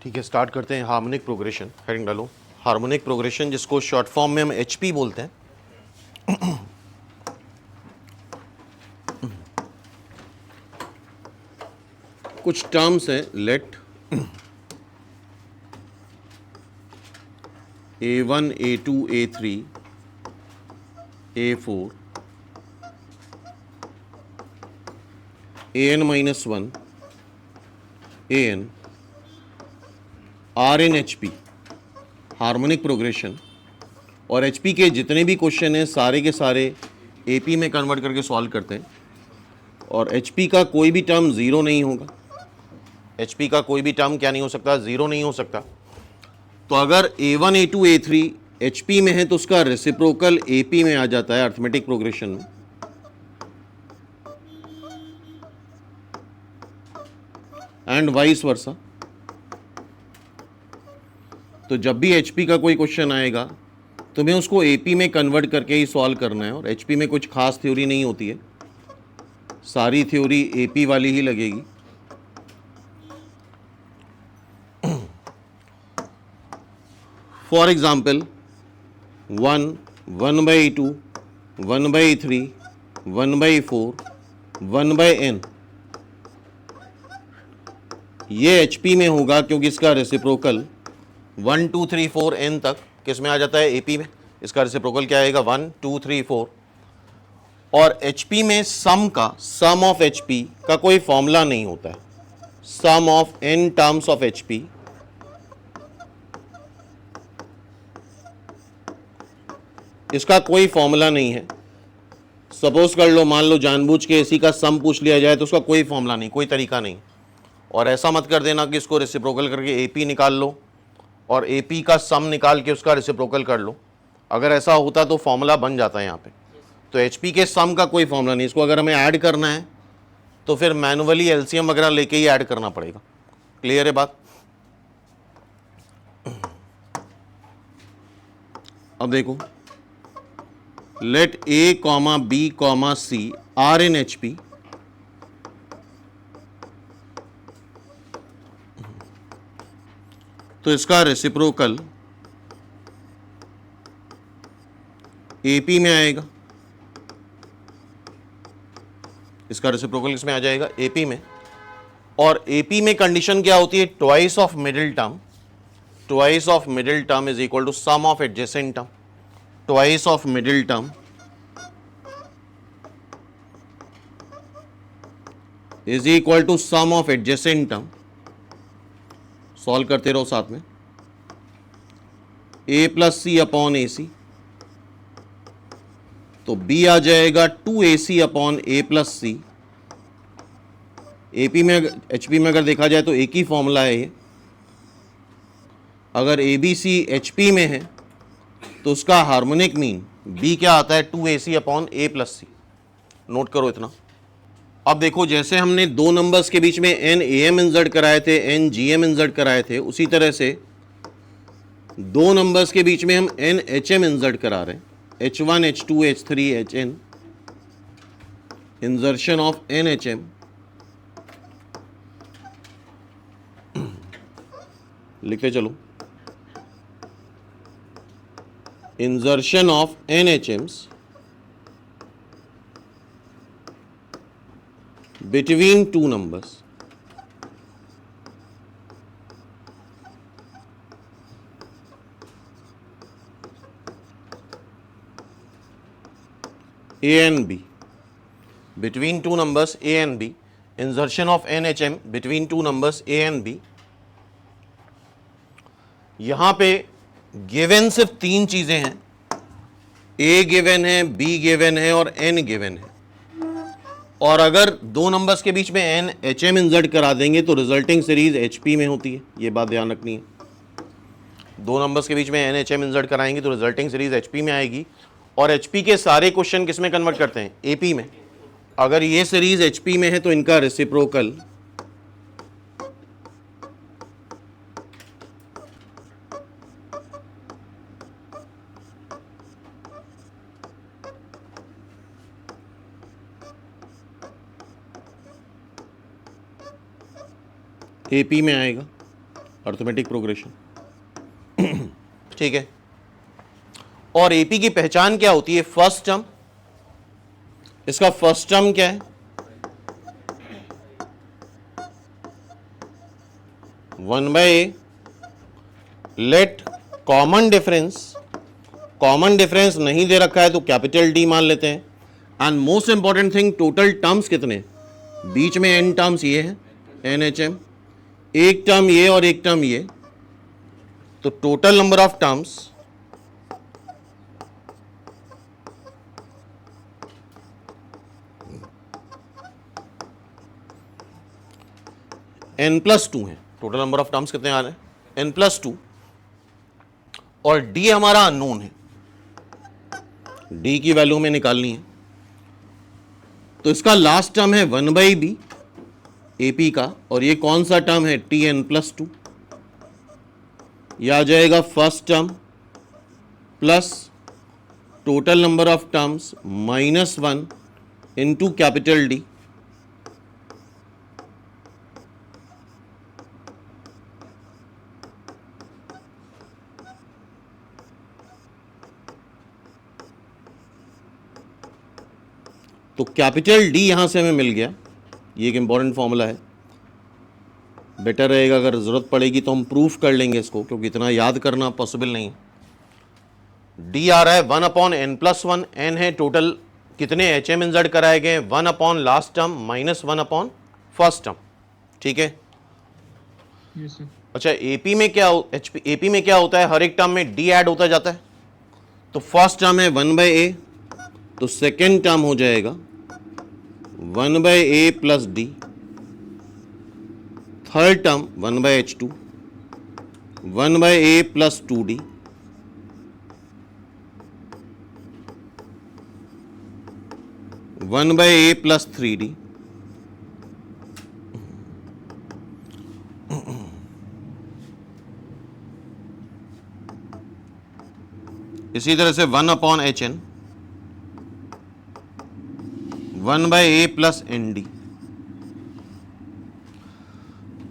ठीक है, स्टार्ट करते हैं। हार्मोनिक प्रोग्रेशन, हेडिंग डालो। हार्मोनिक प्रोग्रेशन, जिसको शॉर्ट फॉर्म में हम एचपी बोलते हैं। कुछ टर्म्स हैं, let A1 A2 A3 A4 AN-1 AN are in H P, harmonic progression. और एच पी के जितने भी क्वेश्चन हैं सारे के सारे ए पी में कन्वर्ट करके सॉल्व करते हैं। और एच पी का कोई भी टर्म ज़ीरो नहीं होगा। एच पी का कोई भी टर्म क्या नहीं हो सकता, ज़ीरो नहीं हो सकता। तो अगर A1 A2 A3 H P में है तो उसका रेसिप्रोकल ए पी में आ जाता है अर्थमेटिक प्रोग्रेशन में। And vice versa. तो जब भी एचपी का कोई क्वेश्चन आएगा तुम्हें उसको एपी में कन्वर्ट करके ही सॉल्व करना है। और एचपी में कुछ खास थ्योरी नहीं होती है, सारी थ्योरी एपी वाली ही लगेगी। फॉर एग्जाम्पल 1 1/2 1/3 1/4 1/n, ये एचपी में होगा क्योंकि इसका रेसिप्रोकल 1 2 3 4 n तक किस में आ जाता है, एपी में। इसका रेसिप्रोकल क्या आएगा, 1 2 3 4। और एचपी में सम ऑफ एचपी का कोई फॉर्मूला नहीं होता है। Sum of n terms of HP, इसका कोई फॉर्मूला नहीं है। सपोज कर लो, मान लो जानबूझ के इसी का सम पूछ लिया जाए तो उसका कोई फॉर्मूला नहीं, कोई तरीका नहीं। और ऐसा मत कर देना कि इसको रेसिप्रोकल करके एपी निकाल लो और एपी का सम निकाल के उसका रेसिप्रोकल कर लो। अगर ऐसा होता तो फॉर्मूला बन जाता है यहाँ पे। तो एचपी के सम का कोई फॉर्मूला नहीं। इसको अगर हमें ऐड करना है तो फिर मैनुअली एलसीएम वगैरह लेके ही ऐड करना पड़ेगा। क्लियर है बात। अब देखो, let A comma B comma C are in HP, तो इसका रेसिप्रोकल एपी में आएगा। इसका रेसिप्रोकल किसमें आ जाएगा, एपी में। और एपी में कंडीशन क्या होती है, twice of middle term. Twice of middle term is equal to sum of adjacent term. Twice of middle term is equal to sum of adjacent term. Solve करते रहो साथ में। a plus C upon A C, तो b आ जाएगा 2ac upon a plus C. AP में HP में अगर देखा जाए तो एक ही फॉर्मूला है ये। अगर ए बी सी एचपी में है तो उसका हार्मोनिक मीन b क्या आता है, 2ac upon a plus C. Note करो इतना। अब देखो, जैसे हमने दो नंबर्स के बीच में n am इंसर्ट कराए थे, n gm इंसर्ट कराए थे, उसी तरह से दो नंबर्स के बीच में हम n hm इंसर्ट करा रहे हैं। h1 h2 h3 hn, insertion of n hm। लिखते चलो, insertion of n hms between two numbers। A and B, between two numbers A and B, insertion of NHM between two numbers A and B। यहां पे given सिर्फ तीन चीजें हैं, A given है, B given है और N गिवन है। और अगर दो नंबर्स के बीच में N HM इंसर्ट करा देंगे तो रिजल्टिंग सीरीज HP में होती है। ये बात ध्यान रखनी है। दो नंबर्स के बीच में N HM इंसर्ट कराएंगे तो रिजल्टिंग सीरीज HP में आएगी। और HP के सारे क्वेश्चन किस में कन्वर्ट करते हैं, AP में। अगर ये सीरीज HP में है तो इनका रेसिप्रोकल AP में आएगा। Arithmetic progression. ठीक है, और एपी की पहचान क्या होती है? First term. इसका फर्स्ट टर्म क्या है? 1/a। लेट कॉमन डिफरेंस नहीं दे रखा है तो कैपिटल डी मान लेते हैं। And most important thing, total terms कितने? बीच में n टर्म्स ये है, NHM, एक टर्म ये और एक टर्म ये, तो total number of terms n+2 है। टोटल नंबर ऑफ टर्म्स कितने आ रहे हैं? n+2। और d हमारा अननोन है, d की वैल्यू में निकालनी है। तो इसका लास्ट टर्म है 1/b AP का, और ये कौन सा टर्म है? Tn+2। यह आ जाएगा first term plus total number of terms -1 into capital D। तो कैपिटल D यहां से हमें मिल गया। ये एक इंपॉर्टेंट फॉर्मूला है, बेटर रहेगा अगर ज़रूरत पड़ेगी तो हम प्रूफ कर लेंगे इसको, क्योंकि इतना याद करना पॉसिबल नहीं है। D आ रहा है 1/n+1। n है टोटल कितने HM इंसर्ट कराए गए? 1/ लास्ट टर्म -1/ फर्स्ट टर्म। ठीक है। yes, sir. अच्छा, AP में क्या AP में क्या होता है? हर एक टर्म में D ऐड होता जाता है। तो फर्स्ट टर्म है 1/a, तो सेकेंड टर्म हो जाएगा 1/a plus D। Third term 1/h2, 1/a plus 2D, 1/a plus 3D, इसी तरह से 1/hn, 1/a प्लस ND।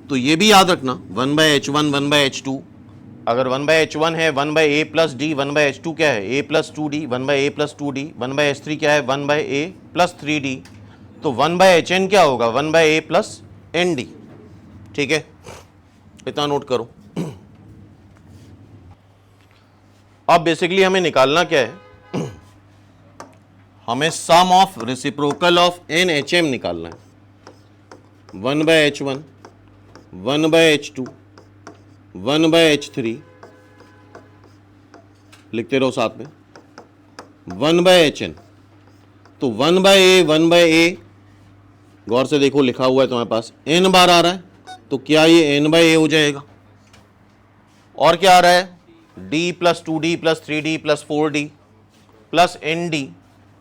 तो ये भी याद रखना 1/h1, 1/h2। अगर 1/h1 है 1/a प्लस D, 1/h2 क्या है? a plus 2D, 1/a plus 2D, 1/h3 क्या है? 1/a plus 3D। तो 1/hn क्या होगा? 1/a plus ND। ठीक है, इतना नोट करो। अब बेसिकली हमें निकालना क्या है? हमें सम ऑफ रेसिप्रोकल ऑफ NHM निकालना है। 1/h1, 1/h2, 1/h3, लिखते रहो साथ में, 1/hn। तो 1/a, 1/a, गौर से देखो लिखा हुआ है तुम्हारे पास, n बार आ रहा है, तो क्या ये n/a हो जाएगा? और क्या आ रहा है? D plus 2D plus 3D plus 4D plus ND।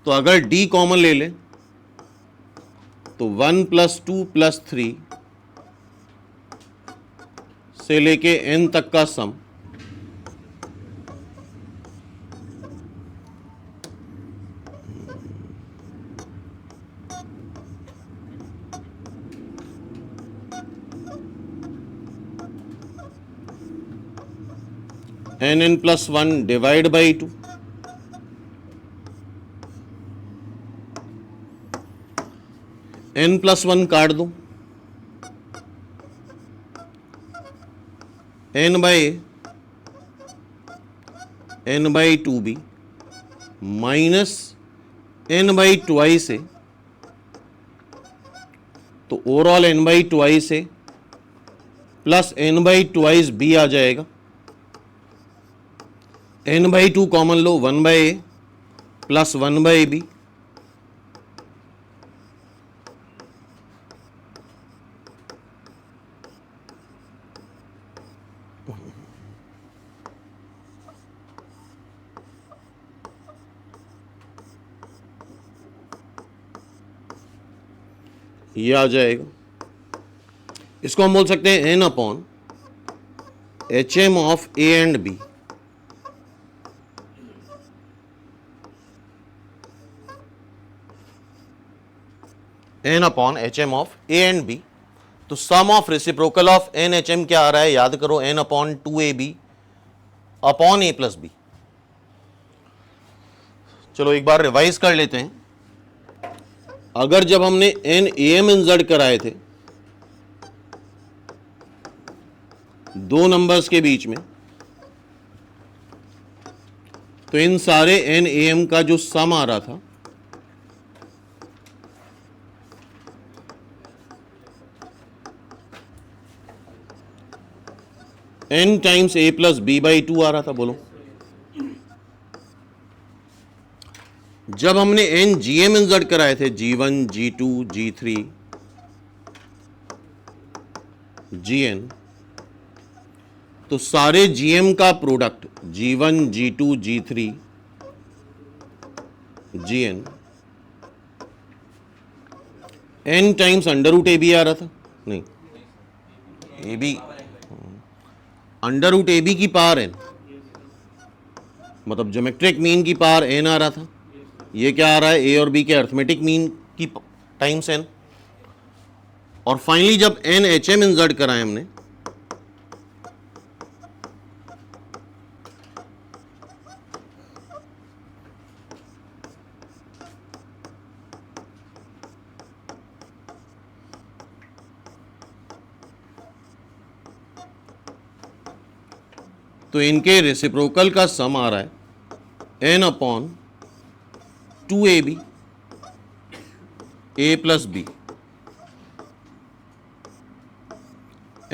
तो अगर D कॉमन ले ले तो 1 प्लस 2 प्लस 3 से लेके n तक का सम n plus 1 divide by 2। n plus 1 काट दो, n/2b माइनस n/2 से, तो ओवरऑल n/2 से प्लस n/2b आ जाएगा। n/2 कॉमन लो, 1/a प्लस 1/b, ये आ जाएगा। इसको हम बोल सकते हैं n/HM of A and B। n/HM of A and B। तो sum of reciprocal of N H M क्या आ रहा है, याद करो, N upon 2ab upon a plus B. चलो एक बार रिवाइज कर लेते हैं। अगर जब हमने एन ए एम इंसर्ट कराए थे दो नंबर्स के बीच में, तो इन सारे एन ए एम का जो सम आ रहा था n times a plus B by 2 आ रहा था। बोलो, जब हमने n gm इंसर्ट कराए थे, g1 g2 g3 gn, तो सारे gm का product g1 g2 g3 gn n times under root A B आ रहा था। नहीं, A B under root A B की पावर n, मतलब ज्योमेट्रिक मीन की पावर n आ रहा था। ये क्या आ रहा है, a और b के अर्थमेटिक मीन की टाइम्स n। और फाइनली जब n एच एम इंसर्ट कराए हमने, तो इनके रेसिप्रोकल का सम आ रहा है n upon 2ab a plus B,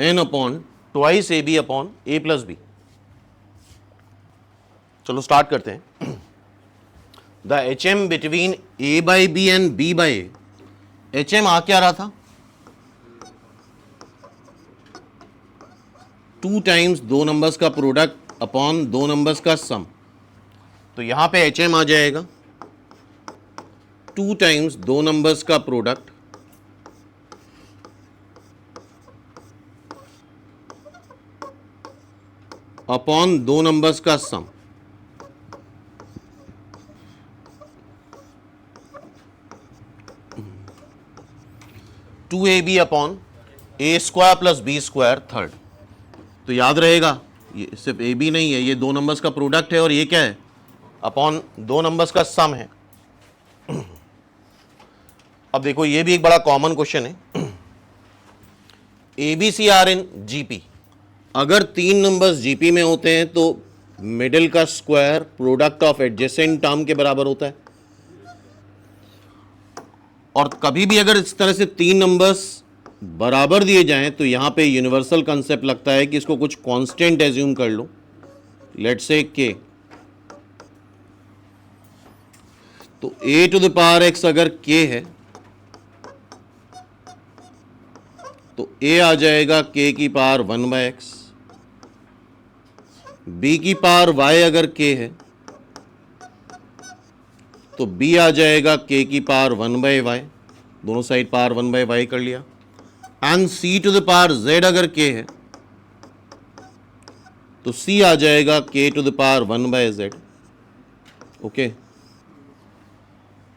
n upon twice A B upon A plus B. चलो स्टार्ट करते हैं। The H M between A by B and B by A, H M आ क्या रहा था, 2 टाइम्स दो नंबर्स का product upon दो नंबर्स का सम। तो यहां पे एच एम आ जाएगा 2 टाइम्स दो नंबर्स का प्रोडक्ट अपॉन दो नंबर्स का sum. Two A B upon A square plus B square third. तो याद रहेगा, ये सिर्फ ए बी नहीं है, ये दो नंबर्स का प्रोडक्ट है और ये क्या है, अपॉन दो नंबर्स का सम है। अब देखो, ये भी एक बड़ा कॉमन क्वेश्चन है। A B C are in GP, अगर तीन नंबर्स जीपी में होते हैं तो मिडिल का square product of adjacent term के बराबर होता है। और कभी भी अगर इस तरह से तीन नंबर्स बराबर दिए जाएं तो यहां पे यूनिवर्सल कंसेप्ट लगता है कि इसको कुछ कांस्टेंट एज्यूम कर लो, लेट्स से के। तो a to the power x अगर k है तो a आ जाएगा k की पावर 1 बाय एक्स, b की पावर y अगर k है तो b आ जाएगा k की पावर 1 बाय y, दोनों साइड पावर 1 बाय y कर लिया। And c to the power z अगर k है तो c आ जाएगा k to the power 1 by z। Okay,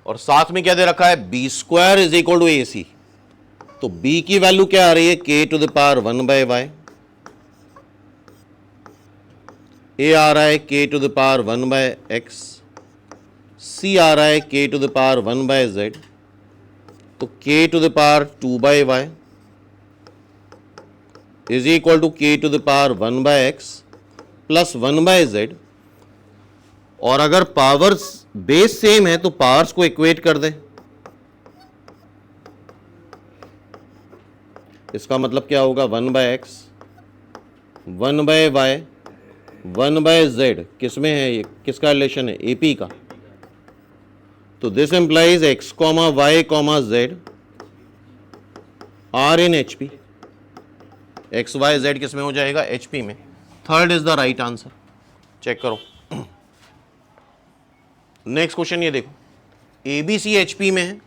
और साथ में क्या दे रखा है, B square is equal to A C. तो b की वैल्यू क्या आ रही है, k to the power 1 by y, a आ रहा है k to the power 1 by x, c आ रहा है k to the power 1 by z। तो k to the power 2 by y is equal to k to the power 1 by x plus 1 by z। और अगर powers base same है तो powers को equate कर दें। इसका मतलब क्या होगा, 1 by X 1 by Y 1 by Z, किसमें है ये, किसका रिलेशन है, एपी का। तो this implies X comma Y comma Z are in HP. X Y Z किसमें हो जाएगा, एचपी में। Third is the right answer. Check करो। नेक्स्ट क्वेश्चन ये देखो, एबीसी एचपी में है।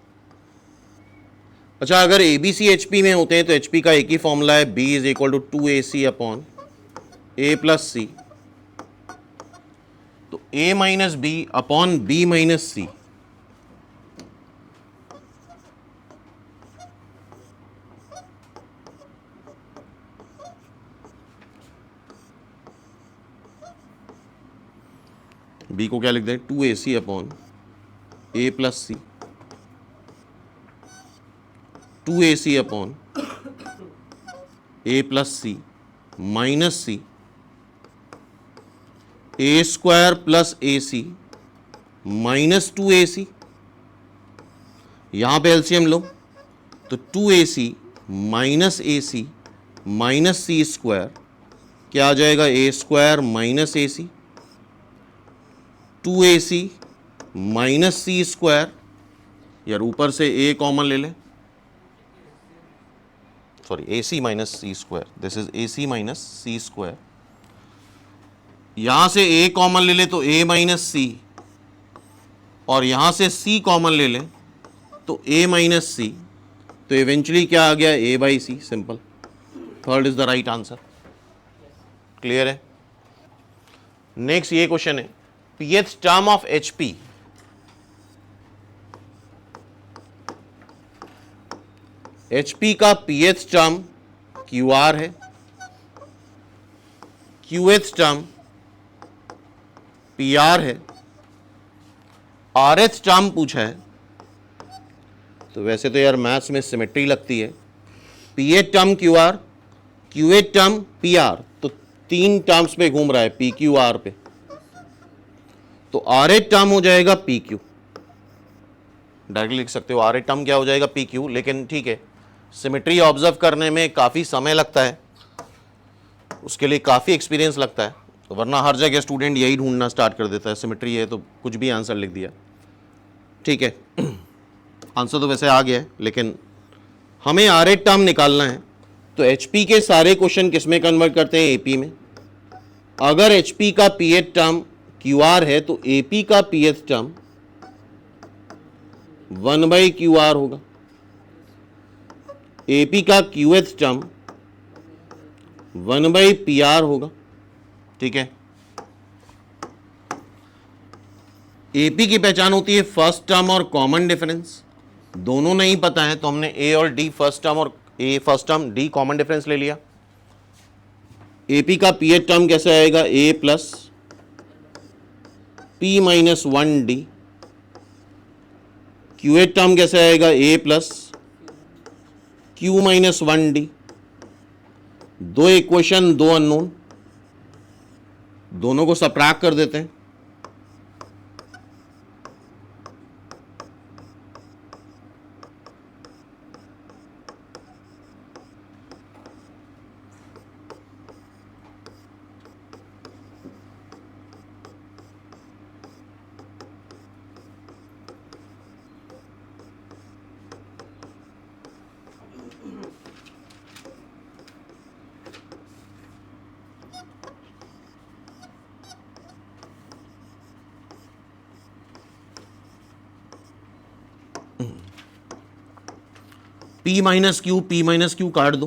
अच्छा, अगर एबीसी एचपी में होते हैं तो एचपी का एक ही फॉर्मूला है, B is equal to 2ac upon A plus C. तो a minus B upon B minus C. B को क्या लिख दें, 2ac upon a plus C, 2ac upon a plus C minus C, A square plus A C minus 2ac। यहां पे LCM लो तो 2ac minus A C minus C square क्या आ जाएगा, A square minus A C, 2ac minus C square, यार ऊपर से a कॉमन ले लें, sorry ac minus C square, this is ac minus C square, यहां से a कॉमन ले ले तो a माइनस सी, और यहां से c कॉमन ले लें तो a माइनस सी, तो इवेंचुअली क्या आ गया, a by C, simple. Third is the right answer. Clear है। नेक्स्ट ये क्वेश्चन है, pth term of HP, HP का pth टर्म QR है, QH टर्म PR है, RH टर्म पूछा है। तो वैसे तो यार मैथ्स में सिमेट्री लगती है, pH term QR, QH term PR, तो तीन टर्म्स पे घूम रहा है, PQR पे, तो RH टर्म हो जाएगा PQ, डायरेक्टली लिख सकते हो RH टर्म क्या हो जाएगा, PQ। लेकिन ठीक है, सिमेट्री ऑब्जर्व करने में काफ़ी समय लगता है, उसके लिए काफ़ी एक्सपीरियंस लगता है, वरना हर जगह स्टूडेंट यही ढूंढना स्टार्ट कर देता है, सिमेट्री है तो कुछ भी आंसर लिख दिया। ठीक है, आंसर तो वैसे आ गया है, लेकिन हमें RH टर्म निकालना है। तो HP के सारे क्वेश्चन किस में कन्वर्ट करते हैं, AP में। अगर HP का pH टर्म QR है तो AP का pH टर्म 1/QR होगा, AP का QH टर्म 1/PR होगा। ठीक है, AP की पहचान होती है फर्स्ट टर्म और कॉमन डिफरेंस। दोनों नहीं पता है तो हमने A और D फर्स्ट टर्म और A first term, D common difference ले लिया। AP का pH टर्म कैसे आएगा, A plus P minus 1D। QH term कैसे आएगा, A plus Q minus 1D। दो इक्वेशन, दो अननोन, दोनों को सबट्रैक्ट कर देते हैं। P माइनस क्यू काट दो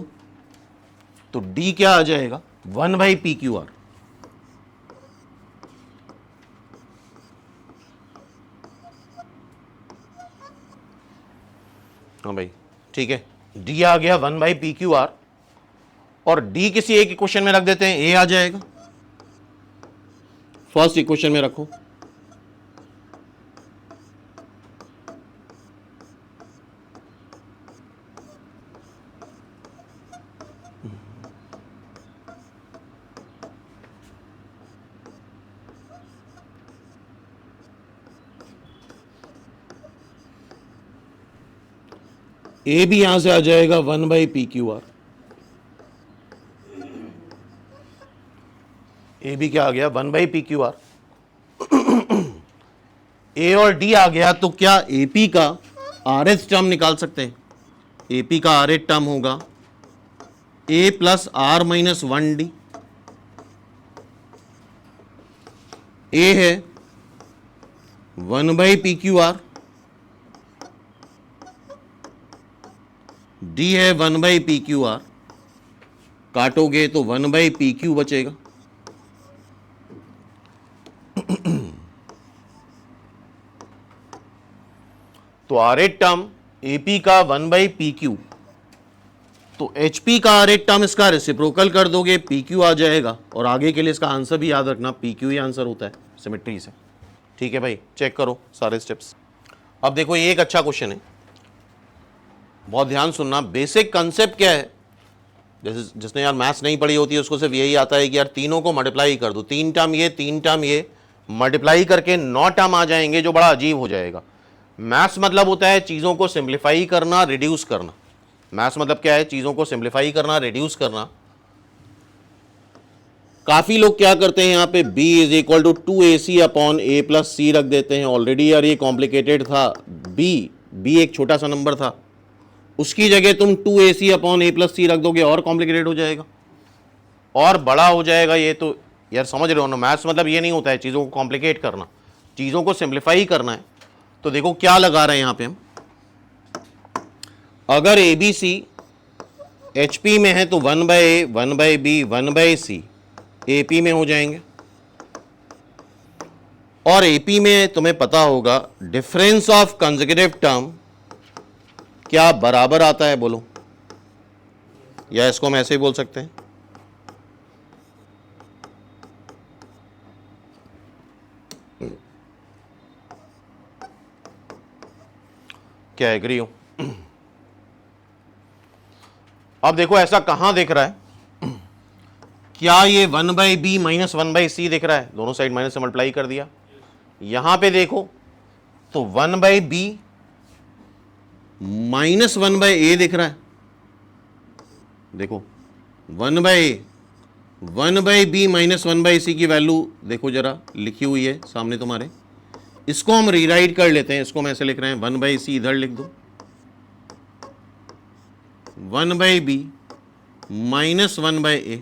तो D क्या आ जाएगा, 1/PQR। हाँ भाई ठीक है, D आ गया 1/PQR, और D किसी एक इक्वेशन में रख देते हैं, A आ जाएगा। फर्स्ट इक्वेशन में रखो, ए भी यहां से आ जाएगा 1/PQR। ए भी क्या आ गया, 1/PQR। ए और डी आ गया तो क्या एपी का आरएच टर्म निकाल सकते हैं। एपी का आरएच टर्म होगा ए प्लस आर माइनस 1D। ए है 1/PQR, डी है 1/PQR, काटोगे तो 1/PQ बचेगा। तो आरएच टर्म एपी का 1/PQ, तो एचपी का आरएच टर्म इसका रेसिप्रोकल कर दोगे PQ आ जाएगा, और आगे के लिए इसका आंसर भी याद रखना PQ ही आंसर होता है सिमेट्री से। ठीक है भाई, चेक करो सारे स्टेप्स। अब देखो ये एक अच्छा क्वेश्चन है, बहुत ध्यान सुनना। बेसिक कंसेप्ट क्या है, जैसे जिसने यार मैथ्स नहीं पढ़ी होती है उसको सिर्फ यही आता है कि यार तीनों को मल्टीप्लाई कर दो, 3 टर्म ये 3 टर्म ये, मल्टीप्लाई करके 9 टर्म आ जाएंगे जो बड़ा अजीब हो जाएगा। मैथ्स मतलब होता है चीज़ों को सिंप्लीफाई करना, रिड्यूस करना। मैथ्स मतलब क्या है, चीज़ों को सिंप्लीफाई करना, रिड्यूस करना। काफ़ी लोग क्या करते हैं यहाँ पे b is equal to 2ac upon a plus c रख देते हैं। ऑलरेडी यार ये कॉम्प्लिकेटेड था, b एक छोटा सा नंबर था, उसकी जगह तुम 2ac upon a plus c रख दोगे और कॉम्प्लिकेटेड हो जाएगा और बड़ा हो जाएगा। ये तो यार समझ रहे हो ना, मैथ्स मतलब ये नहीं होता है चीज़ों को कॉम्प्लिकेट करना, चीज़ों को सिंप्लीफाई करना है। तो देखो क्या लगा रहे हैं यहाँ पे हम, अगर ABC HP में है तो 1/A 1/B 1/C AP में हो जाएंगे, और AP में तुम्हें पता होगा डिफरेंस ऑफ कंसेक्यूटिव टर्म क्या बराबर आता है, बोलो, या इसको हम ऐसे ही बोल सकते हैं, क्या एग्री हो? अब देखो ऐसा कहां दिख रहा है, क्या ये 1/B माइनस 1/C दिख रहा है, दोनों साइड माइनस से मल्टीप्लाई कर दिया। यहां पे देखो तो 1/B माइनस 1/A दिख रहा है, देखो 1/B माइनस 1/C की वैल्यू देखो जरा लिखी हुई है सामने तुम्हारे, इसको हम रीराइट कर लेते हैं, इसको हम ऐसे लिख रहे हैं 1/C इधर लिख दो, 1/B माइनस 1/A,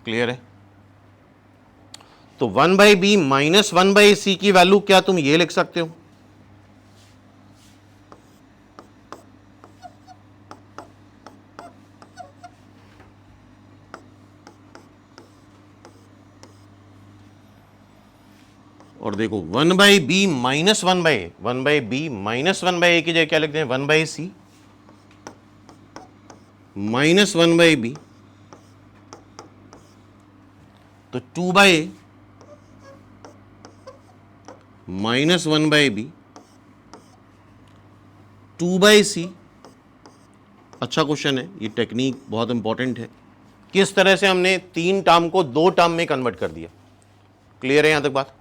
क्लियर है? तो 1/B माइनस 1/C की वैल्यू क्या तुम ये लिख सकते हो, और देखो 1/B minus 1/A, 1/B minus 1/A की जगह क्या लिखते हैं, 1/C माइनस 1/B, तो 2/A माइनस 1/B 2/C। अच्छा क्वेश्चन है ये, टेक्निक बहुत इंपॉर्टेंट है, किस तरह से हमने 3 टर्म को 2 टर्म में कन्वर्ट कर दिया। क्लियर है यहां तक बात?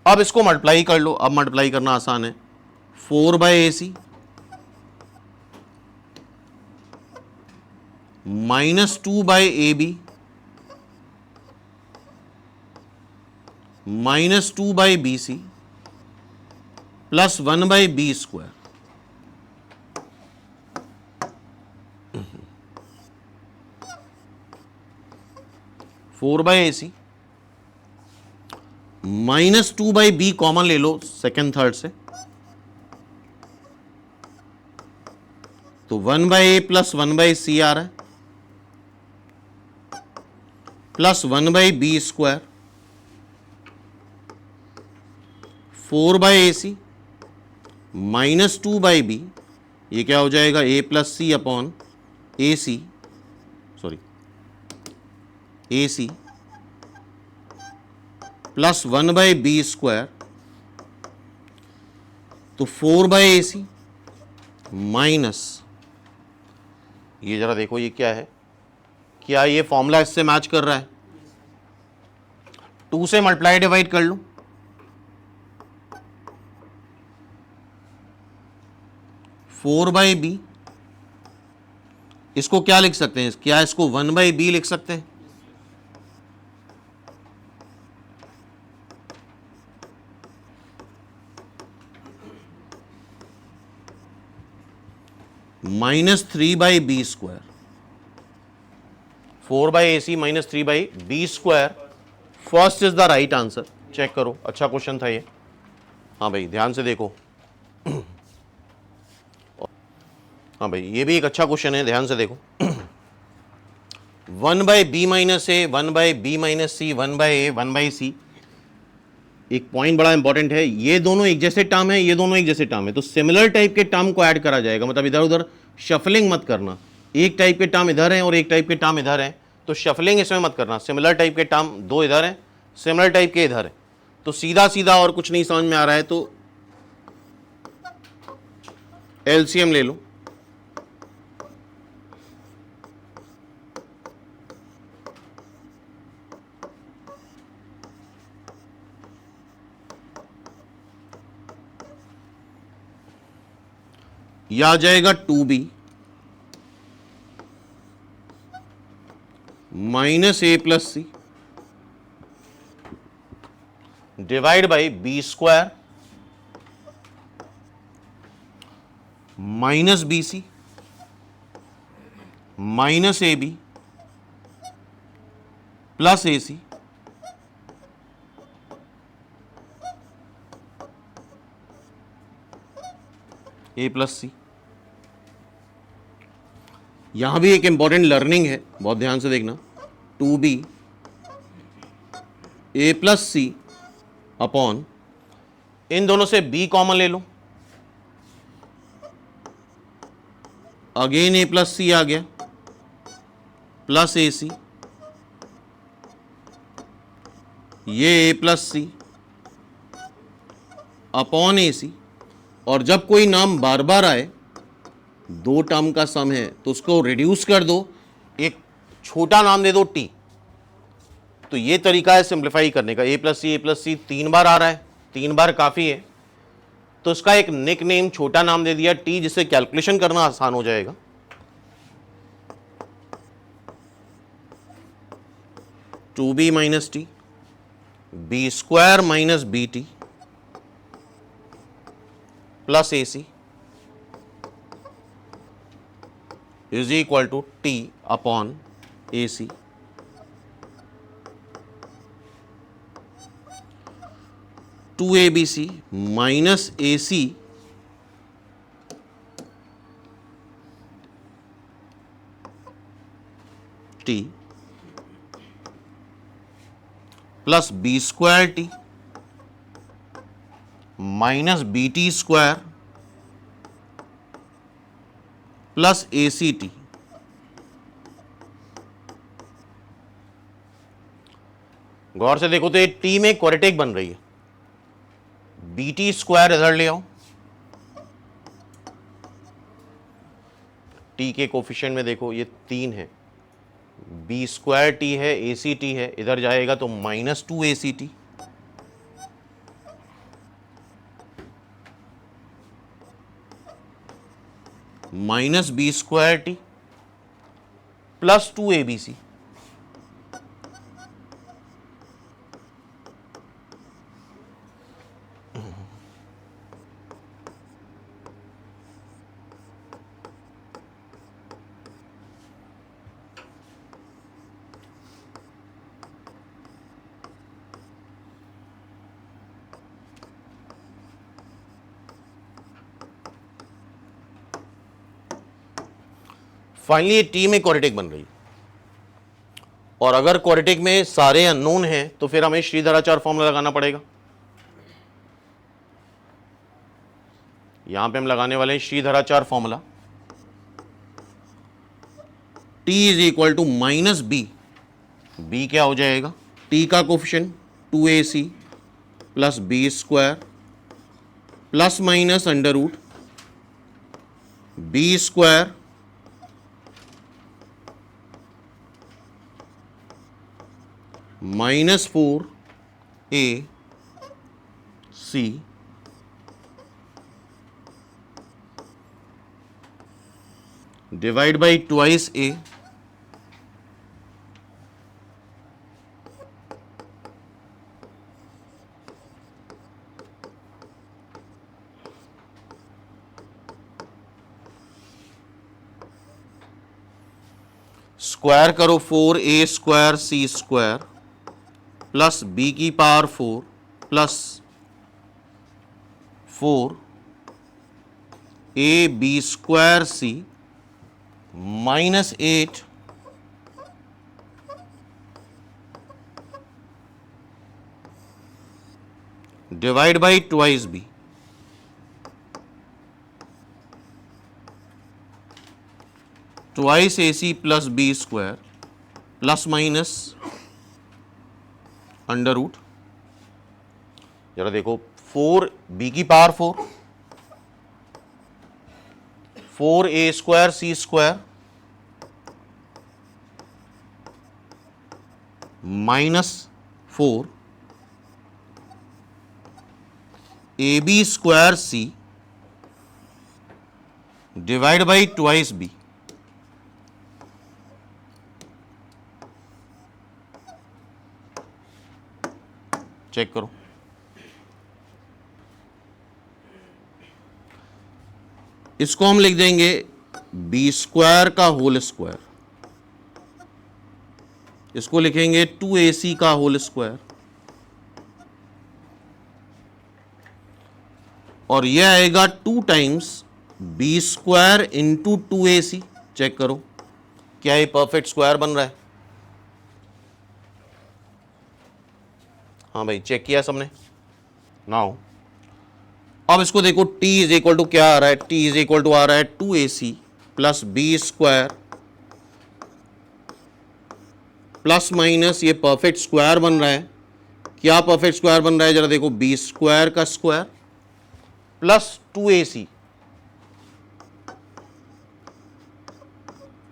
अब इसको मल्टीप्लाई कर लो, अब मल्टीप्लाई करना आसान है, 4/AC minus 2/AB minus 2/BC plus 1/B square, 4/AC minus 2/B common ले लो सेकेंड थर्ड से, तो 1/A प्लस 1/C आ रहा है plus 1/B square, 4/AC minus 2/B, ये क्या हो जाएगा A plus C upon AC, sorry AC plus 1/B square, तो 4/AC माइनस, ये जरा देखो ये क्या है, क्या ये फॉर्मूला इससे मैच कर रहा है, 2 से मल्टीप्लाई डिवाइड कर लो, 4/B, इसको क्या लिख सकते हैं, क्या इसको 1/B लिख सकते हैं, minus 3/B square, 4/AC minus 3/B square, first is the right answer. Check करो, अच्छा क्वेश्चन था ये। हाँ भाई ध्यान से देखो, हाँ भाई ये भी एक अच्छा क्वेश्चन है, ध्यान से देखो। 1/B minus A 1/B minus C 1/A 1/C, एक पॉइंट बड़ा इंपॉर्टेंट है, ये दोनों एक जैसे टर्म है, ये दोनों एक जैसे टर्म है, तो सिमिलर टाइप के टर्म को ऐड करा जाएगा, मतलब इधर उधर शफलिंग मत करना, एक टाइप के टर्म इधर हैं और एक टाइप के टर्म इधर हैं, तो शफलिंग इसमें मत करना। सिमिलर टाइप के टर्म दो इधर हैं, सिमिलर टाइप के इधर है, तो सीधा सीधा और कुछ नहीं समझ में आ रहा है तो एलसीएम ले लो। यह आ जाएगा 2b minus A plus C divide by B square minus B C minus A B plus A C A plus C. यहां भी एक इंपॉर्टेंट लर्निंग है, बहुत ध्यान से देखना। 2b ए प्लस सी अपॉन, इन दोनों से b कॉमन ले लो, अगेन ए प्लस सी आ गया प्लस ए सी, ये ए प्लस सी अपॉन ए सी। और जब कोई नाम बार बार आए, दो टर्म का सम है तो उसको रिड्यूस कर दो, एक छोटा नाम दे दो टी। तो ये तरीका है सिंप्लीफाई करने का। ए प्लस सी 3 बार आ रहा है, 3 बार काफ़ी है, तो उसका एक निक नेम छोटा नाम दे दिया टी, जिससे कैलकुलेशन करना आसान हो जाएगा। Two B minus T, B square minus B T plus A C is equal to T upon A C. Two A B C minus A C T plus B square T minus B T square plus A C T. गौर से देखो तो ये T में quadratic बन रही है। B T square इधर ले आओ, टी के कोफिशिएंट में देखो ये 3 है, बी स्क्वायर टी है, ए सी टी है, इधर जाएगा तो minus 2 A C T minus B square T plus 2 A B C. Finally ये टी में क्वाड्रेटिक बन रही है। और अगर क्वाड्रेटिक में सारे अननोन हैं तो फिर हमें श्रीधराचार्य फॉर्मूला लगाना पड़ेगा। यहां पे हम लगाने वाले हैं Sridharacharya formula. T is equal to minus B, B क्या हो जाएगा, टी का coefficient 2ac plus B square plus minus under root B square minus 4ac divide by twice a square करो 4a square c square plus b की power 4 plus 4 a b square c minus 8 divide by twice b twice ac plus b square plus minus under root, जरा देखो 4b की power 4a square c square -4 ab square c divide by twice b। Check करो, इसको हम लिख देंगे B square का whole square, इसको लिखेंगे 2ac का होल स्क्वायर, और यह आएगा 2 times B square into 2ac। Check करो क्या ये परफेक्ट स्क्वायर बन रहा है? हाँ भाई, चेक किया सबने? नाउ अब इसको देखो, t इज इक्वल टू क्या आ रहा है? t इज इक्वल टू आ रहा है 2ac plus B square plus minus ये परफेक्ट स्क्वायर बन रहा है। क्या परफेक्ट स्क्वायर बन रहा है? जरा देखो, बी स्क्वायर का स्क्वायर प्लस 2ac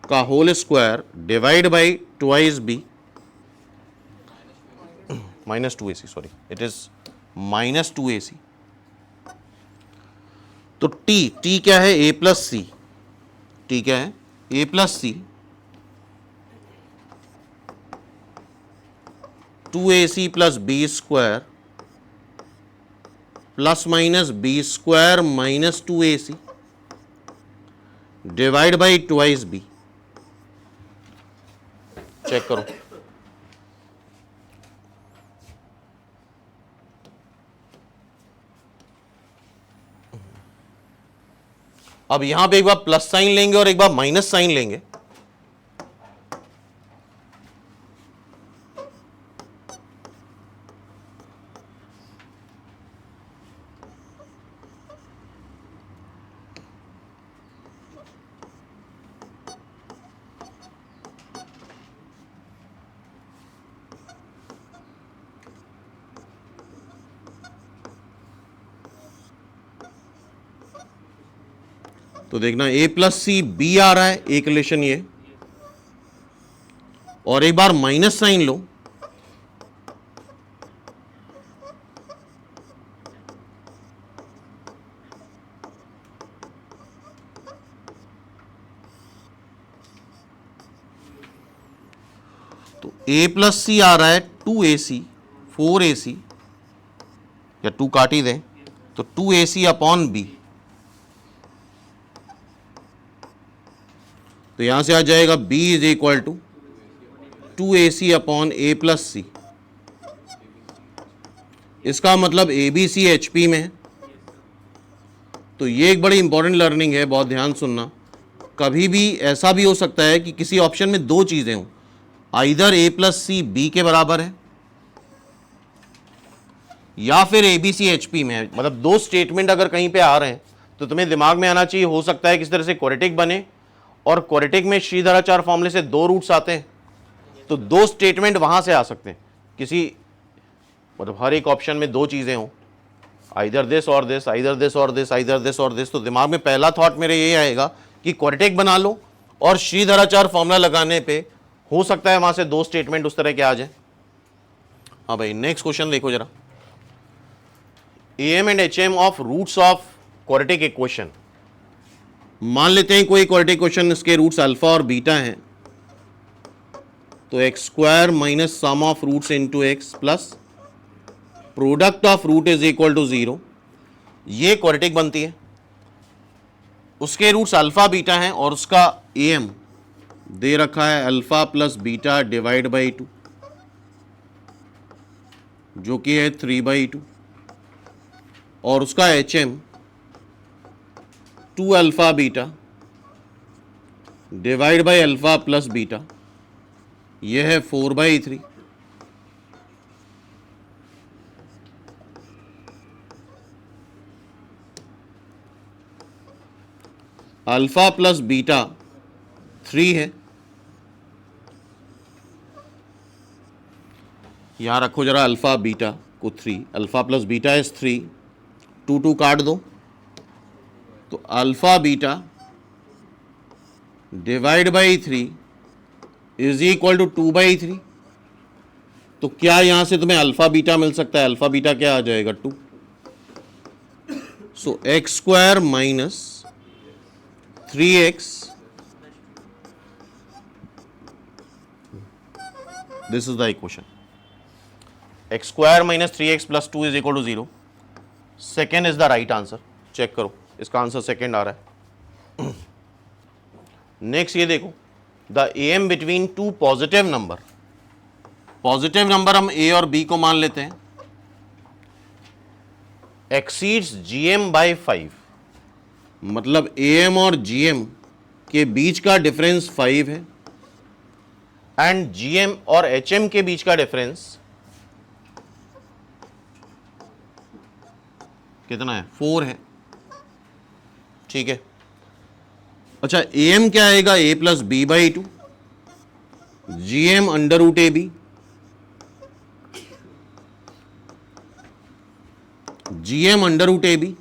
का whole square divide by twice B -2ac, sorry it is -2ac। तो t क्या है? a plus C. t क्या है? a plus C 2ac plus B square plus minus B square minus 2ac divide by twice B. Check करो, अब यहां पे एक बार प्लस साइन लेंगे और एक बार माइनस साइन लेंगे। तो देखना, a प्लस सी बी आ रहा है एक रिलेशन ये, और एक बार माइनस साइन लो तो a प्लस सी आ रहा है 2ac 4ac, या 2 काट ही दें तो 2ac अपॉन b। तो यहां से आ जाएगा b is equal to 2ac upon a plus C. इसका मतलब A B C H P में है। तो ये एक बड़ी इंपॉर्टेंट लर्निंग है, बहुत ध्यान सुनना। कभी भी ऐसा भी हो सकता है कि किसी ऑप्शन में दो चीजें हों, either a plus C B के बराबर है या फिर A B C H P में है। मतलब दो स्टेटमेंट अगर कहीं पे आ रहे हैं तो तुम्हें दिमाग में आना चाहिए, हो सकता है किस तरह से क्वाड्रेटिक बने, और क्वाड्रेटिक में श्रीधराचार्य फॉर्मूले से दो रूट्स आते हैं, तो दो स्टेटमेंट वहां से आ सकते हैं। किसी मतलब हर एक ऑप्शन में दो चीजें हों, आइदर दिस और दिस, आइदर दिस और दिस, आइदर दिस और दिस, तो दिमाग में पहला थॉट मेरे ये आएगा कि क्वाड्रेटिक बना लो, और श्रीधराचार्य फॉर्मूला लगाने पे हो सकता है वहां से दो स्टेटमेंट उस तरह के आ जाए। हाँ भाई, नेक्स्ट क्वेश्चन देखो जरा, am and hm of roots of quadratic equation. मान लेते हैं कोई क्वाड्रेटिक इक्वेशन, इसके रूट्स अल्फा और बीटा हैं, तो X square minus sum of roots into X plus product of root is equal to 0, ये क्वाड्रेटिक बनती है। उसके रूट्स अल्फा बीटा हैं और उसका am दे रखा है alpha plus beta divide by 2, जो कि है 3/2, और उसका hm 2 alpha beta divide by alpha plus beta, यह है 4/3। अल्फा प्लस बीटा 3 है, यहाँ रखो जरा अल्फ़ा बीटा को 3, अल्फ़ा प्लस बीटा इज 3, 2 2 काट दो, तो alpha beta divide by 3 is equal to 2/3। तो क्या यहां से तुम्हें अल्फ़ा बीटा मिल सकता है? अल्फ़ा बीटा क्या आ जाएगा? 2। So X square minus 3x, this is the equation. X square minus 3x plus 2 is equal to 0। Second is the right answer. Check करो, इसका आंसर सेकेंड आ रहा है। नेक्स्ट ये देखो, the AM between two positive number. Positive number हम A और B को मान लेते हैं, एक्सीड्स जीएम बाय 5, मतलब एएम और जीएम के बीच का डिफरेंस 5 है, एंड जीएम और एचएम के बीच का डिफरेंस कितना है? 4 है। ठीक है, अच्छा एएम क्या आएगा? A plus B by 2, GM under root A B, GM under root A B,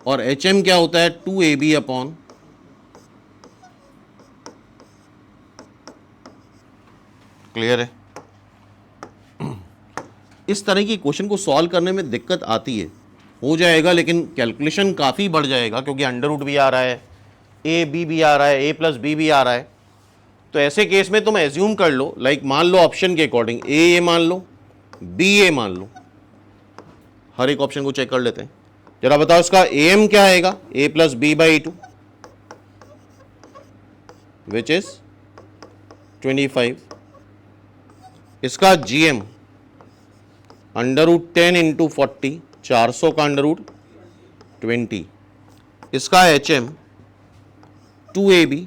और एचएम क्या होता है? 2ab अपॉन क्लियर है? इस तरह की क्वेश्चन को सॉल्व करने में दिक्कत आती है, हो जाएगा लेकिन कैलकुलेशन काफ़ी बढ़ जाएगा, क्योंकि अंडर रूट भी आ रहा है, ए बी भी आ रहा है, ए प्लस बी भी आ रहा है। तो ऐसे केस में तुम एज्यूम कर लो, लाइक मान लो ऑप्शन के अकॉर्डिंग ए मान लो, बी ए मान लो। हर एक ऑप्शन को चेक कर लेते हैं। जरा बताओ इसका एम क्या आएगा? A plus B by 2 which is 25। इसका जीएम अंडर रूट 10 इंटू 40, 400 का अंडर रूट 20। इसका HM 2ab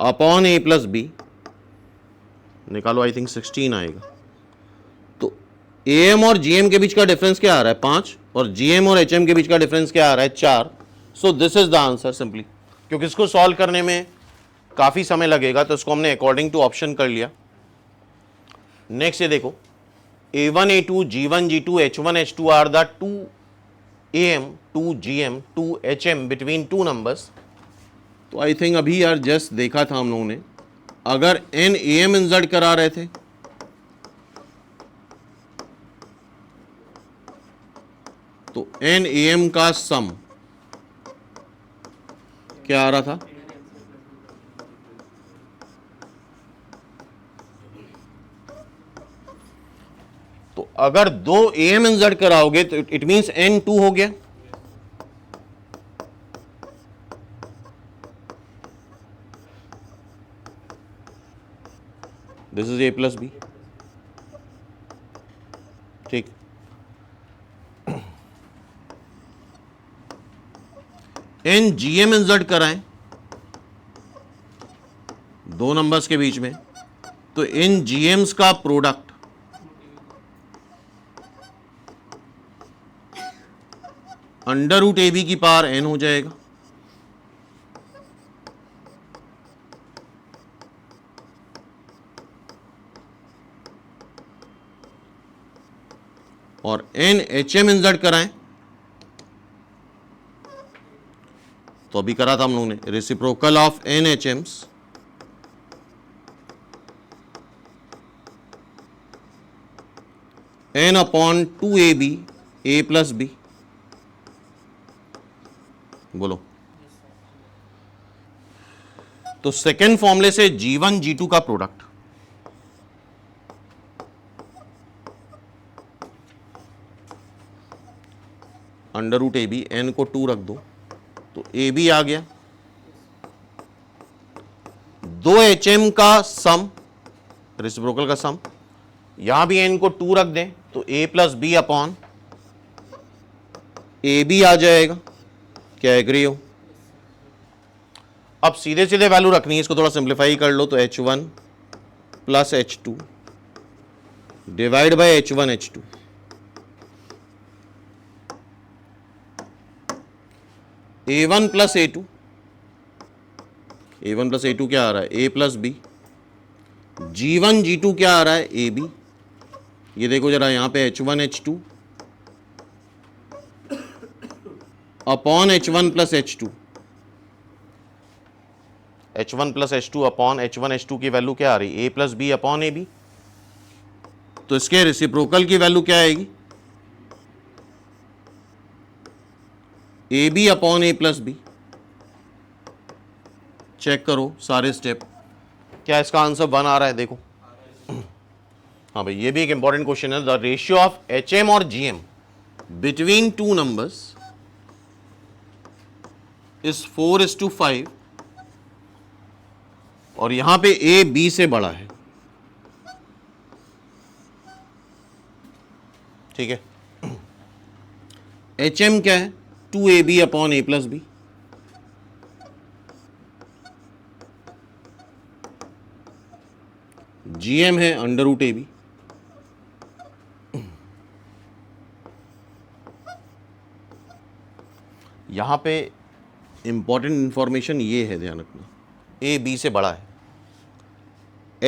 upon A plus B, निकालो, आई थिंक 16 आएगा। तो एएम और जीएम के बीच का डिफरेंस क्या आ रहा है? 5, और जीएम और एचएम के बीच का डिफरेंस क्या आ रहा है? 4। So this is the answer simply. क्योंकि इसको सॉल्व करने में काफ़ी समय लगेगा, तो इसको हमने अकॉर्डिंग टू ऑप्शन कर लिया। नेक्स्ट ये देखो, A1 A2 G1 G2 H1 H2 are the 2 AM 2 GM 2 HM between two numbers. तो आई थिंक अभी यार जस्ट देखा था हम लोगों ने, अगर n AM इंसर्ट करा रहे थे तो n AM का सम क्या आ रहा था? तो अगर 2 AM इंसर्ट कराओगे तो इट मींस n 2 हो गया। This is a plus B. ठीक, n GM इंसर्ट कराएं दो नंबर्स के बीच में, तो इन GMs का product under root A B की पावर n हो जाएगा। और n HM इंसर्ट कराएं तो अभी करा था हम लोगों ने, reciprocal of n HMs n upon 2ab a plus B. बोलो, तो सेकेंड फॉर्मूले से G1 G2 का product under root A B, N को 2 रख दो तो ए बी आ गया। 2 HM का सम, रेसिप्रोकल का सम, यहां भी एन को 2 रख दें तो A plus B upon A B आ जाएगा। क्या एग्री हो? अब सीधे सीधे वैल्यू रखनी है, इसको थोड़ा सिंप्लीफाई कर लो तो H1 plus H2 divide by H1 H2, A1 plus A2, A1 plus A2 क्या आ रहा है? A plus B. G1 G2 क्या आ रहा है? AB। ये देखो जरा यहां पे H1 H2 upon H1 plus H2। H1 plus H2 upon H1 H2 की वैल्यू क्या आ रही है? A plus B upon AB। तो इसके रेसिप्रोकल की वैल्यू क्या आएगी? AB upon A plus B. Check करो सारे स्टेप, क्या इसका आंसर 1 आ रहा है? देखो, हाँ भाई, ये भी एक इंपॉर्टेंट क्वेश्चन है। द रेशियो ऑफ HM और GM between two numbers is 4:5 और यहां पे A B से बड़ा है। ठीक है, HM क्या है? 2AB upon A plus B. GM है √AB। यहां पे इंपॉर्टेंट इंफॉर्मेशन ये है, ध्यान रखना, A B से बड़ा है।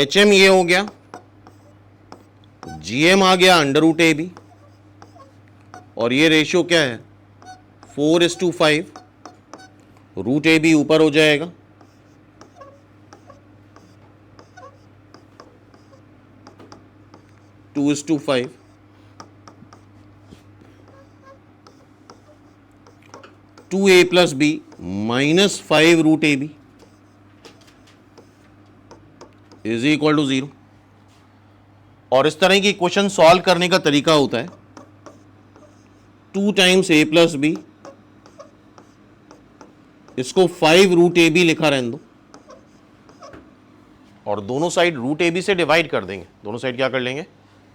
HM ये हो गया, GM आ गया √AB, और ये रेशियो क्या है? 4:5। √AB ऊपर हो जाएगा, (2:5). 2A plus B -5 √AB is equal to 0। और इस तरह की क्वेश्चन सॉल्व करने का तरीका होता है 2 टाइम्स A प्लस बी, इसको 5 √AB लिखा रहने दो, और दोनों साइड √AB से डिवाइड कर देंगे। दोनों साइड क्या कर लेंगे?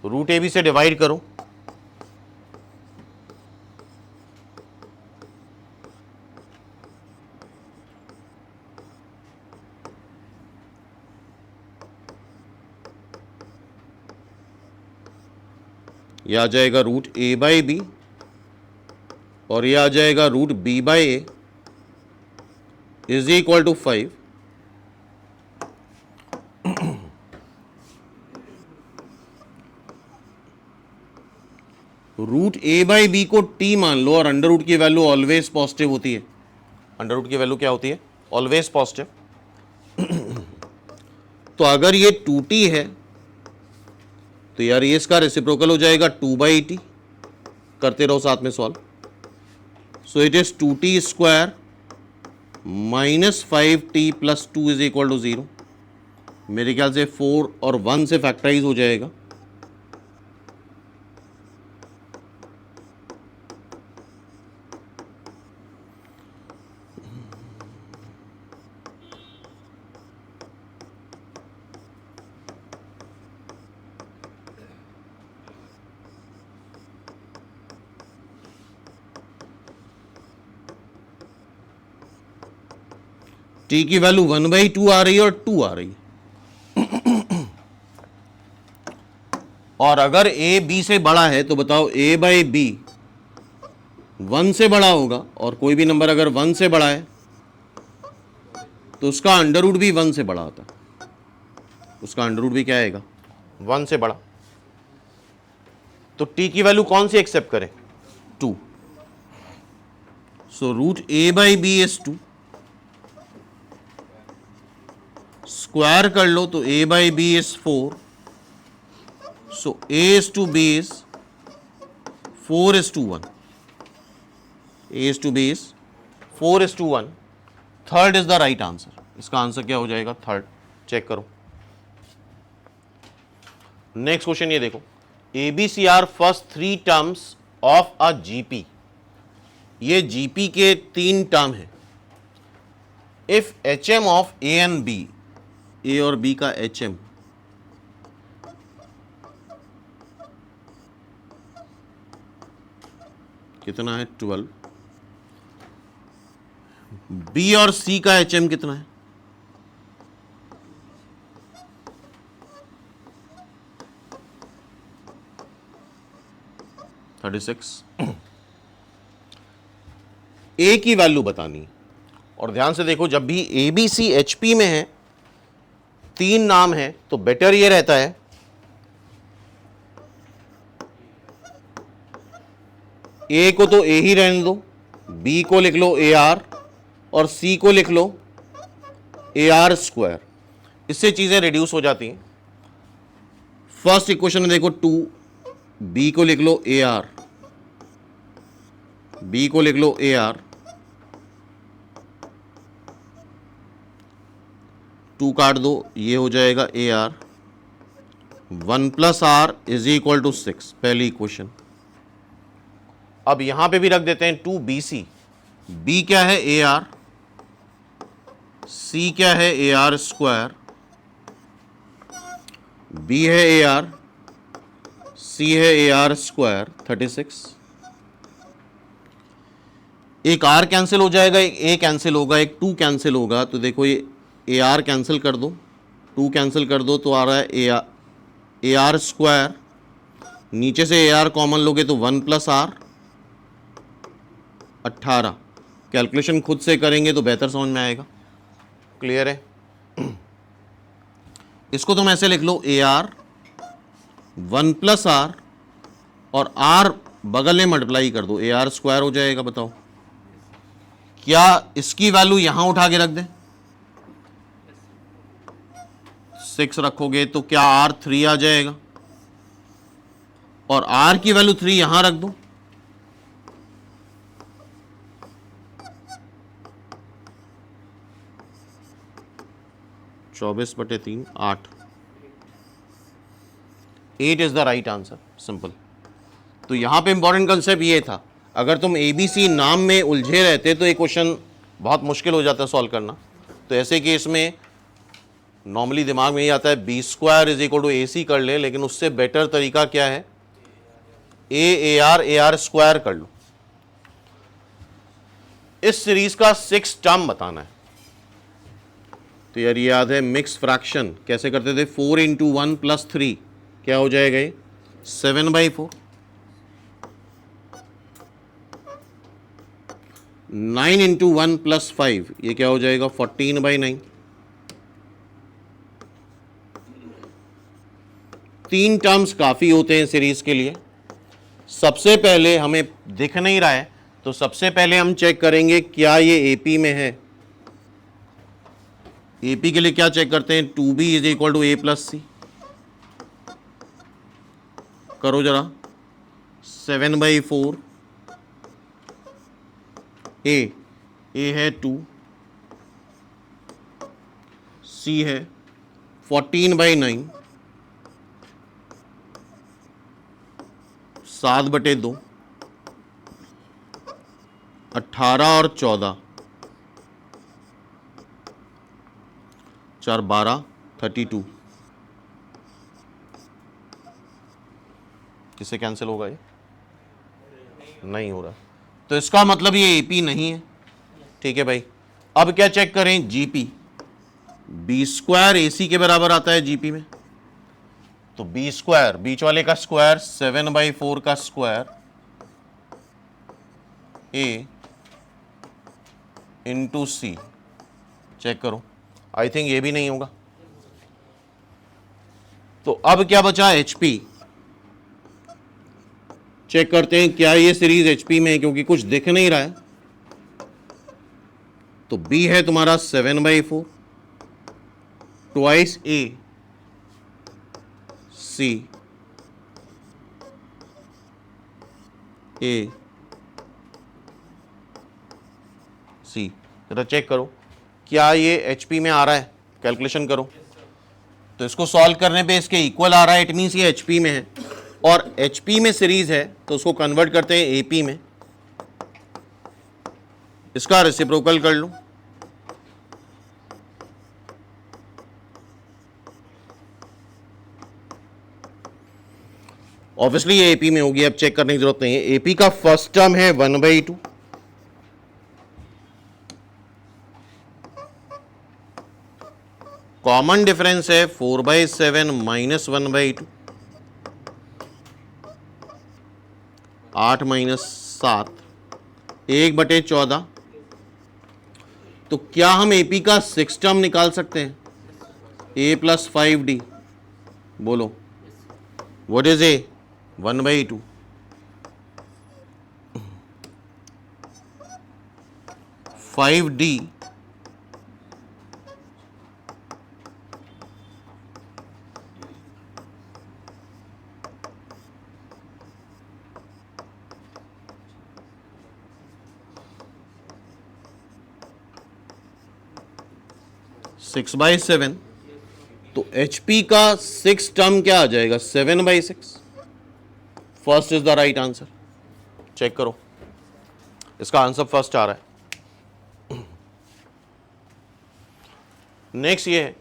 √AB से डिवाइड करो, ये आ जाएगा √A/B और ये आ जाएगा √B/A is equal to 5। √A/B को T मान लो, और अंडर रूट की वैल्यू ऑलवेज पॉजिटिव होती है। अंडर रूट की वैल्यू क्या होती है? Always positive. तो अगर ये 2T है तो यार ये इसका रेसिप्रोकल हो जाएगा 2/T। करते रहो साथ में solve. So it is 2T square -5T plus 2 is equal to 0। मेरे ख्याल से 4 और 1 से फैक्टराइज हो जाएगा। T की वैल्यू 1/2 आ रही है और 2 आ रही है। और अगर A B से बड़ा है तो बताओ A/B 1 से बड़ा होगा, और कोई भी नंबर अगर 1 से बड़ा है तो उसका अंडर रूट भी 1 से बड़ा होता है। उसका अंडर रूट भी क्या आएगा? 1 से बड़ा। तो T की वैल्यू कौन सी एक्सेप्ट करें? 2। सो √A/B इज 2। स्क्वायर कर लो तो A/B is 4। So A/B is 4:1। A/B is 4:1। Third is the right answer. इसका आंसर क्या हो जाएगा? थर्ड। चेक करो। नेक्स्ट क्वेश्चन ये देखो, ABC are first 3 terms of a GP। ये GP के 3 टर्म है। If HM of A and B, A और B का HM कितना है? 12। B और C का HM कितना है? 36। A की वैल्यू बतानी और ध्यान से देखो, जब भी A B C H P में है, 3 नाम है, तो बेटर ये रहता है ए को तो ए ही रहने दो, बी को लिख लो ए आर और सी को लिख लो ए आर स्क्वायर। इससे चीजें रिड्यूस हो जाती हैं। फर्स्ट इक्वेशन में देखो 2, बी को लिख लो ए आर, बी को लिख लो ए आर, 2 काट दो, ये हो जाएगा A R, 1 plus R is equal to 6, पहली इक्वेशन। अब यहां पे भी रख देते हैं 2 बी सी, बी क्या है ए आर, सी क्या है ए आर स्क्वायर, बी है ए आर, सी है ए आर स्क्वायर 36। एक आर कैंसिल हो जाएगा, एक ए कैंसिल होगा, एक 2 कैंसिल होगा, तो देखो ये ए आर कैंसिल कर दो, 2 कैंसिल कर दो, तो आ रहा है ए आर स्क्वायर, नीचे से ए आर कॉमन लोगे तो 1 प्लस आर 18। कैलकुलेशन खुद से करेंगे तो बेहतर समझ में आएगा। क्लियर है? इसको तुम ऐसे लिख लो ए आर 1 प्लस आर और आर बगल में मल्टीप्लाई कर दो, ए आर स्क्वायर हो जाएगा। बताओ क्या इसकी वैल्यू यहां उठा के रख दें? 6 रखोगे तो क्या आर 3 आ जाएगा, और आर की वैल्यू 3 यहां रख दो, चौबीस बटे 3 8। 8 is the right answer, simple. तो यहां पे इंपॉर्टेंट कंसेप्ट ये था, अगर तुम एबीसी नाम में उलझे रहते तो ये क्वेश्चन बहुत मुश्किल हो जाता है सॉल्व करना। तो ऐसे केस में नॉर्मली दिमाग में ये आता है B square is equal to A C कर ले, लेकिन उससे बेटर तरीका क्या है, ए आर स्क्वायर कर लो। इस सीरीज का 6 टर्म बताना है। तो यार ये याद है मिक्स फ्रैक्शन कैसे करते थे, 4 इंटू 1 प्लस 3 क्या हो जाएगा, ये 7/4, 9 इंटू 1 प्लस 5 ये क्या हो जाएगा, 14/9। 3 टर्म्स काफ़ी होते हैं सीरीज के लिए। सबसे पहले हमें दिख नहीं रहा है, तो सबसे पहले हम चेक करेंगे क्या ये एपी में है। एपी के लिए क्या चेक करते हैं, 2b is equal to A plus C, करो जरा, 7/4, ए है 2, सी है 14/9, 7/2, 18 और 14, 4 12 32। किससे कैंसिल होगा, ये नहीं हो रहा, तो इसका मतलब ये एपी नहीं है। ठीक है भाई, अब क्या चेक करें, जीपी। बी स्क्वायर ए सी के बराबर आता है जीपी में, तो बी स्क्वायर बीच वाले का स्क्वायर 7/4 का स्क्वायर ए इंटू सी, चेक करो, आई थिंक ये भी नहीं होगा। तो अब क्या बचा, एचपी। चेक करते हैं क्या ये सीरीज एचपी में है, क्योंकि कुछ दिख नहीं रहा है। तो बी है तुम्हारा 7/4 ट्वाइस ए सी ए सी। जरा चेक करो क्या ये एचपी में आ रहा है, कैलकुलेशन करो। तो इसको सॉल्व करने पे इसके इक्वल आ रहा है, इट मीन्स ये एचपी में है, और एचपी में सीरीज है तो उसको कन्वर्ट करते हैं एपी में। इसका रेसिप्रोकल कर लो, ऑब्वियसली ये एपी में होगी, अब चेक करने की जरूरत नहीं है। एपी का फर्स्ट टर्म है 1/2, कॉमन डिफरेंस है 4/7 माइनस 1/2, 8 - 7, 1/14। तो क्या हम एपी का 6 टर्म निकाल सकते हैं? ए प्लस 5d, बोलो what is a? 1/2। 5d six by 7, तो HP का 6 टर्म क्या आ जाएगा? 7/6। First is the right answer. Check करो, इसका आंसर फर्स्ट आ रहा है। नेक्स्ट ये है,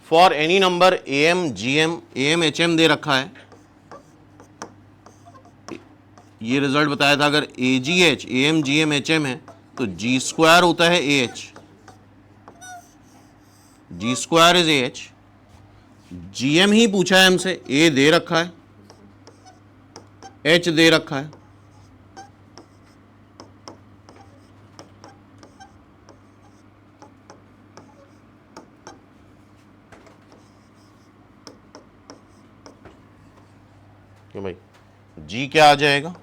for any number AM GM AM HM दे रखा है। ये रिजल्ट बताया था, अगर AGH AM GM HM है तो G² होता है AH, G² is AH। GM ही पूछा है हमसे, A दे रखा है, H दे रखा है। क्यों भाई? G क्या आ जाएगा?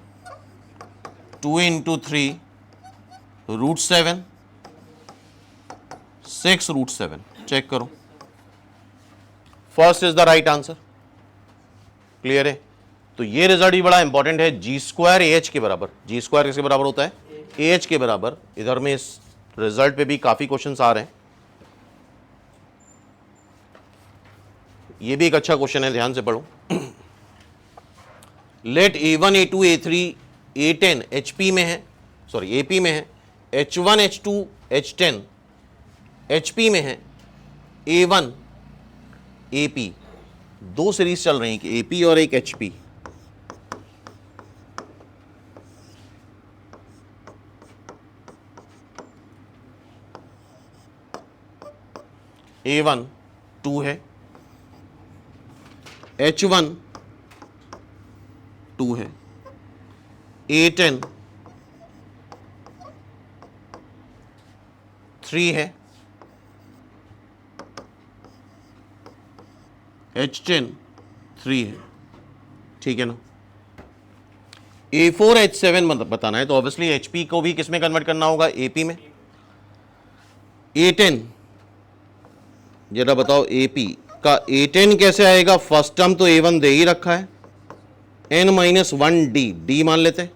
2 × 3 √7, 6 √7। चेक करो, first is the right answer. Clear है? तो ये रिजल्ट भी बड़ा इंपॉर्टेंट है। G² AH के बराबर, G² किसके बराबर होता है? AH के बराबर। इधर में इस रिजल्ट पे भी काफी क्वेश्चंस आ रहे हैं। ये भी एक अच्छा क्वेश्चन है, ध्यान से पढ़ो। Late A1 A2 A3 A10 HP में है, सॉरी AP में है, H1 H2 H10 HP में है, A1 AP, दो सीरीज चल रही हैं, कि AP और एक HP। A1 2 है, H1 2 है, A10 3 है, H10 3 है। ठीक है ना? A4 H7 मतलब बताना है, तो ऑब्वियसली HP को भी किस में कन्वर्ट करना होगा? AP में। A10 जरा बताओ, AP का A10 कैसे आएगा? फर्स्ट टर्म तो A1 दे ही रखा है, n-1d, d मान लेते हैं,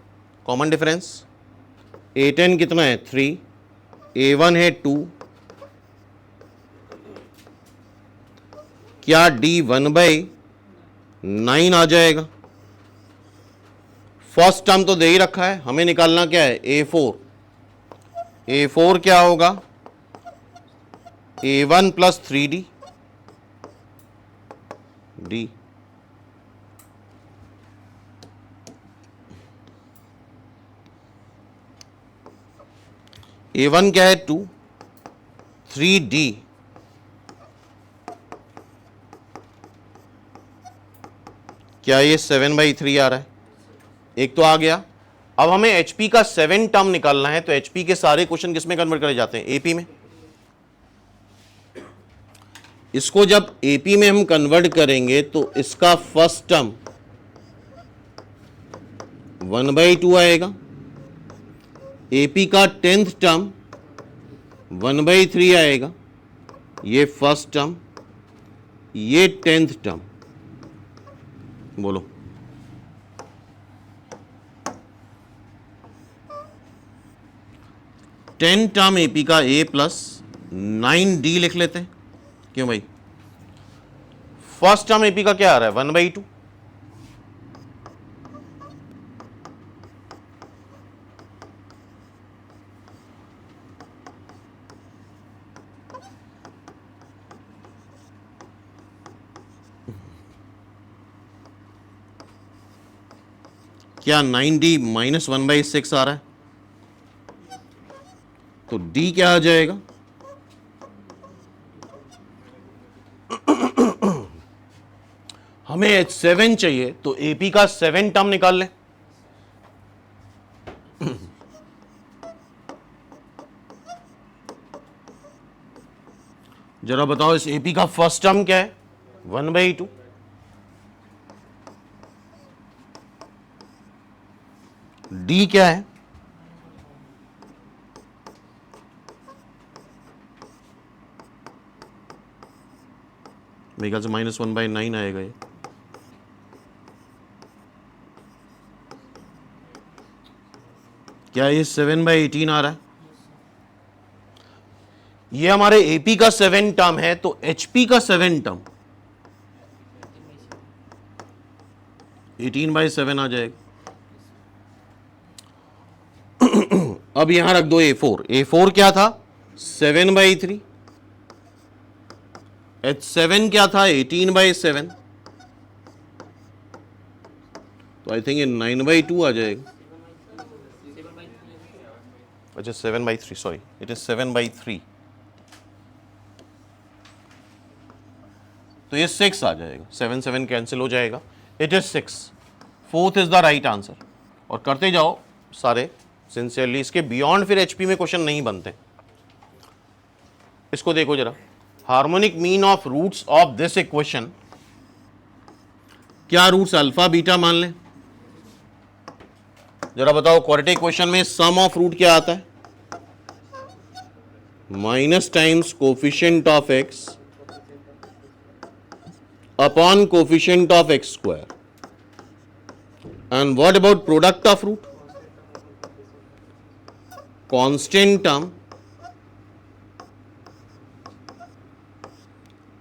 कॉमन डिफरेंस। A10 कितना है? 3, A1 है 2, क्या d 1/9 आ जाएगा? फर्स्ट टर्म तो दे ही रखा है, हमें निकालना क्या है? A4। A4 क्या होगा? A1 + 3d d। A1 क्या है? 2, 3d, क्या ये 7/3 आ रहा है? एक तो आ गया। अब हमें HP का 7 टर्म निकालना है, तो HP के सारे क्वेश्चन किस में कन्वर्ट करे जाते हैं? AP में। इसको जब AP में हम कन्वर्ट करेंगे तो इसका फर्स्ट टर्म 1/2 आएगा, AP का 10th टर्म 1/3 आएगा, ये फर्स्ट टर्म, ये 10th टर्म। बोलो, टेन टर्म AP का A + 9d लिख लेते हैं। क्यों भाई? फर्स्ट टर्म AP का क्या आ रहा है? 1/2। क्या 9d - 1/6 आ रहा है? तो D क्या आ जाएगा? हमें H7 चाहिए, तो AP का 7 टर्म निकाल लें। 7 जरा बताओ इस एपी का फर्स्ट टर्म क्या है? 1/2। डी क्या है? मेरे ख्याल से -1/9 आएगा ये। क्या ये 7/18 आ रहा है? ये हमारे एपी का 7 टर्म है, तो एचपी का 7 टर्म 18/7 आ जाएगा। अब यहां रख दो A4 क्या था? 7/3। H7 क्या था? 18/7। तो आई थिंक ये 9/2 आ जाएगा। अच्छा 7/3, सॉरी, इट इज 7/3। तो ये 6 आ जाएगा, 7 कैंसिल हो जाएगा, it is 6। 4th is the right answer. और करते जाओ सारे सिंसियरली, इसके बियॉन्ड फिर एचपी में क्वेश्चन नहीं बनते। इसको देखो जरा, harmonic mean of roots of this equation, क्या रूट्स अल्फा बीटा मान लें? जरा बताओ, क्वाड्रेटिक इक्वेशन में सम ऑफ रूट क्या आता है? Minus times coefficient of X upon coefficient of X square. And what about product of root? Constant term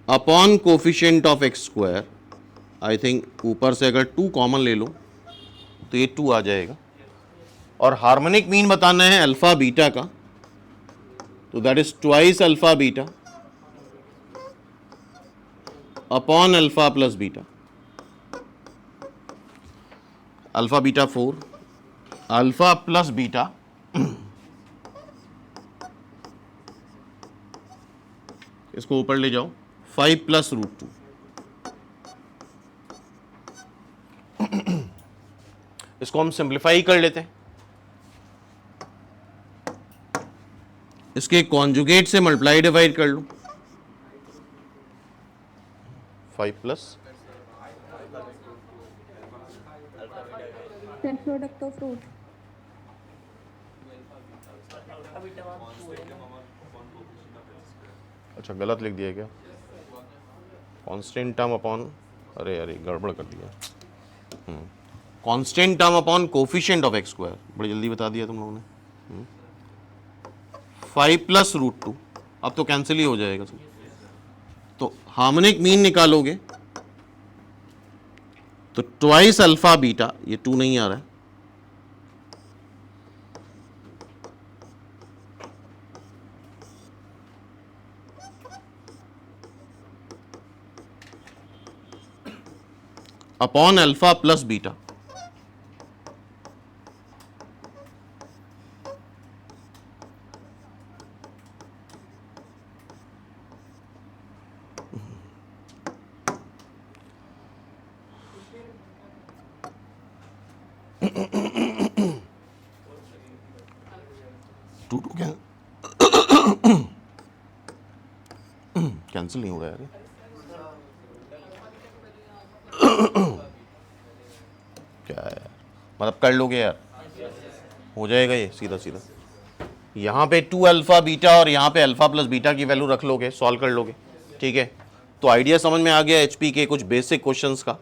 upon coefficient of X square. I think ऊपर से अगर 2 कॉमन ले लो तो ये 2 आ जाएगा। और हार्मोनिक मीन बताना है अल्फा बीटा का, तो that is twice alpha beta upon alpha plus beta. Alpha beta 4, alpha plus beta इसको ऊपर ले जाओ, 5 + √2। इसको हम सिंप्लीफाई कर लेते हैं, इसके कॉन्जुगेट से मल्टीप्लाई डिवाइड कर लो, 5 + प्रोडक्ट ऑफ रूट। अच्छा गलत लिख दिया क्या? कांस्टेंट टर्म अपॉन, अरे गड़बड़ कर दिया। Constant term upon coefficient of X square, बड़ी जल्दी बता दिया तुम लोगों ने। 5 + √2, अब तो कैंसिल ही हो जाएगा सब। तो हार्मोनिक मीन निकालोगे तो ट्वाइस अल्फा बीटा, ये 2 नहीं आ रहा है, upon alpha plus beta. Cancel नहीं हो रहा है यार, क्या है मतलब, कर लोगे यार, हो जाएगा ये सीधा सीधा। यहाँ पे 2 अल्फा बीटा और यहाँ पे अल्फा प्लस बीटा की वैल्यू रख लोगे, सॉल्व कर लोगे, ठीक है। तो आइडिया समझ में आ गया एचपी के कुछ बेसिक क्वेश्चंस का।